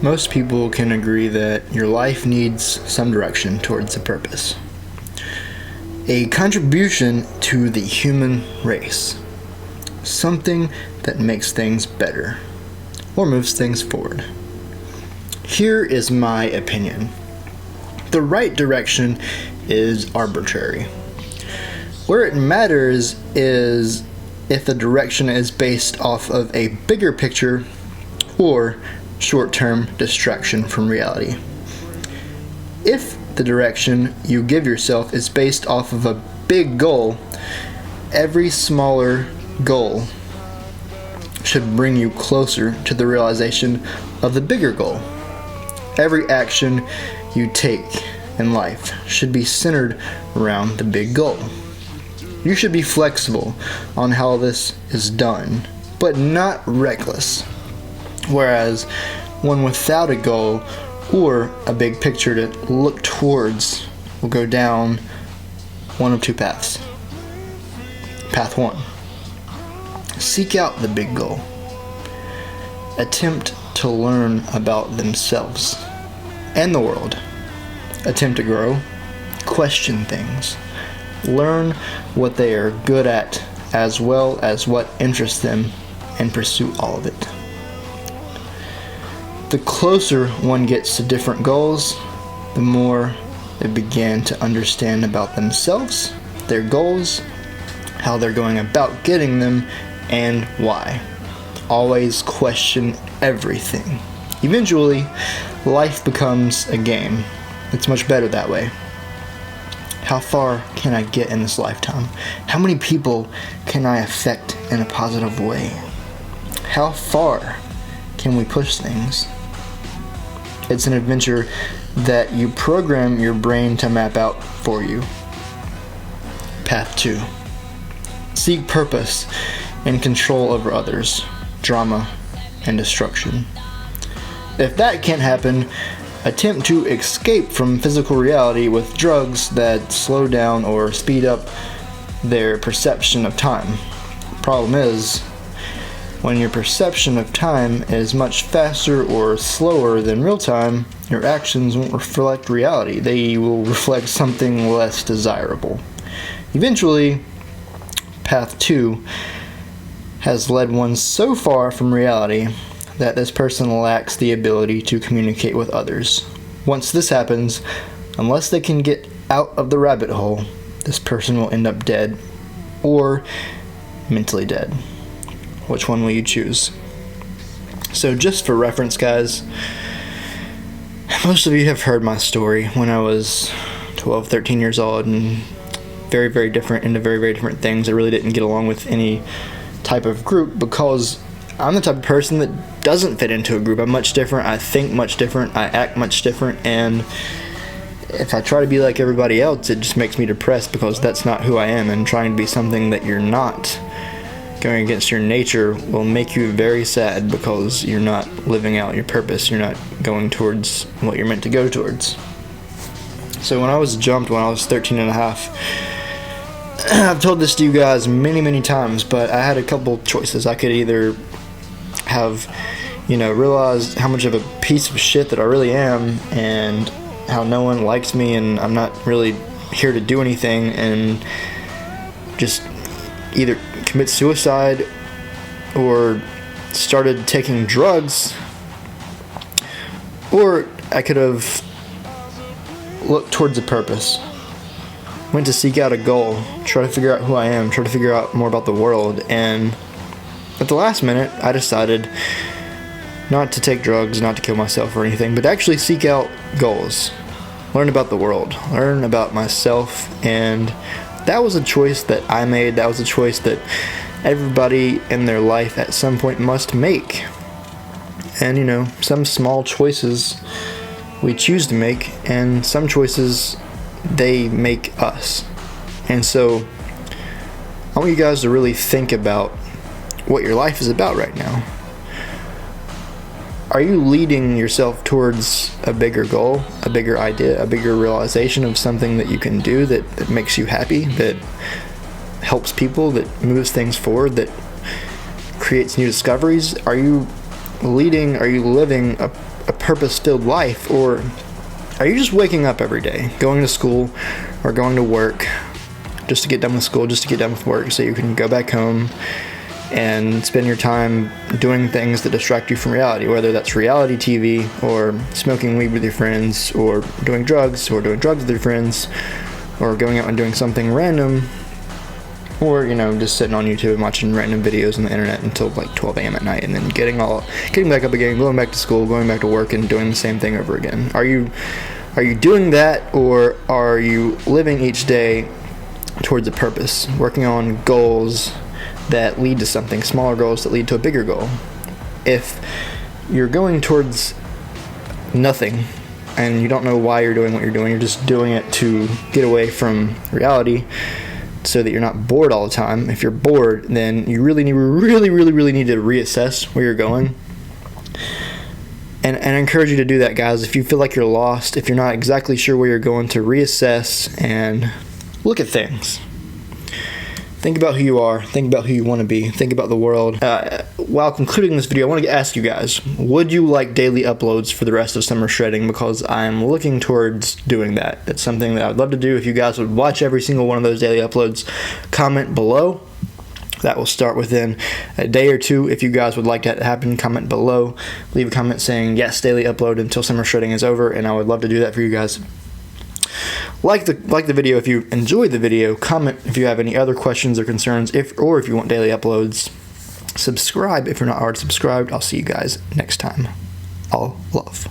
Most people can agree that your life needs some direction towards a purpose. A contribution to the human race. Something that makes things better or moves things forward. Here is my opinion. The right direction is arbitrary. Where it matters is if the direction is based off of a bigger picture or short-term distraction from reality. If the direction you give yourself is based off of a big goal, every smaller goal should bring you closer to the realization of the bigger goal. Every action you take in life should be centered around the big goal. You should be flexible on how this is done, but not reckless. Whereas one without a goal or a big picture to look towards will go down one of two paths. Path 1. Seek out the big goal. Attempt to learn about themselves and the world. Attempt to grow. Question things. Learn what they are good at as well as what interests them and pursue all of it. The closer one gets to different goals, the more they begin to understand about themselves, their goals, how they're going about getting them, and why. Always question everything. Eventually, life becomes a game. It's much better that way. How far can I get in this lifetime? How many people can I affect in a positive way? How far can we push things? It's an adventure that you program your brain to map out for you. Path 2. Seek purpose and control over others, drama, and destruction. If that can't happen, attempt to escape from physical reality with drugs that slow down or speed up their perception of time. Problem is, when your perception of time is much faster or slower than real time, your actions won't reflect reality. They will reflect something less desirable. Eventually, path 2 has led one so far from reality that this person lacks the ability to communicate with others. Once this happens, unless they can get out of the rabbit hole, this person will end up dead or mentally dead. Which one will you choose? So just for reference, guys, most of you have heard my story when I was 12, 13 years old and very, very different into very, very different things. I really didn't get along with any type of group because I'm the type of person that doesn't fit into a group. I'm much different. I think much different. I act much different. And if I try to be like everybody else, it just makes me depressed because that's not who I am. And trying to be something that you're not, going against your nature, will make you very sad because you're not living out your purpose. You're not going towards what you're meant to go towards. So when I was jumped when I was 13 and a half, I've told this to you guys many, many times, but I had a couple choices. I could either have, realized how much of a piece of shit that I really am and how no one likes me and I'm not really here to do anything and just either commit suicide or started taking drugs, or I could have looked towards a purpose, went to seek out a goal, try to figure out who I am, try to figure out more about the world, and at the last minute I decided not to take drugs, not to kill myself or anything, but actually seek out goals, learn about the world, learn about myself. And that was a choice that I made. That was a choice that everybody in their life at some point must make. And some small choices we choose to make, and some choices they make us. And so I want you guys to really think about what your life is about right now. Are you leading yourself towards a bigger goal, a bigger idea, a bigger realization of something that you can do that makes you happy, that helps people, that moves things forward, that creates new discoveries? Are you are you living a purpose-filled life, or are you just waking up every day, going to school or going to work just to get done with school, just to get done with work so you can go back home and spend your time doing things that distract you from reality, whether that's reality TV or smoking weed with your friends or doing drugs with your friends or going out and doing something random, or just sitting on YouTube and watching random videos on the internet until like 12 a.m. at night, and then getting back up again, going back to school, going back to work, and doing the same thing over again. Are you doing that, or are you living each day towards a purpose, working on goals that lead to something, smaller goals that lead to a bigger goal? If you're going towards nothing and you don't know why you're doing what you're doing, you're just doing it to get away from reality so that you're not bored all the time. If you're bored, then you really need to reassess where you're going. And I encourage you to do that, guys. If you feel like you're lost, if you're not exactly sure where you're going, to reassess and look at things. Think about who you are. Think about who you want to be. Think about the world. While concluding this video, I want to ask you guys, would you like daily uploads for the rest of summer shredding? Because I'm looking towards doing that. It's something that I would love to do. If you guys would watch every single one of those daily uploads, comment below. That will start within a day or two. If you guys would like that to happen, comment below. Leave a comment saying, yes, daily upload until summer shredding is over, and I would love to do that for you guys. Like the video if you enjoyed the video. Comment if you have any other questions or concerns, or if you want daily uploads. Subscribe if you're not already subscribed. I'll see you guys next time. All love.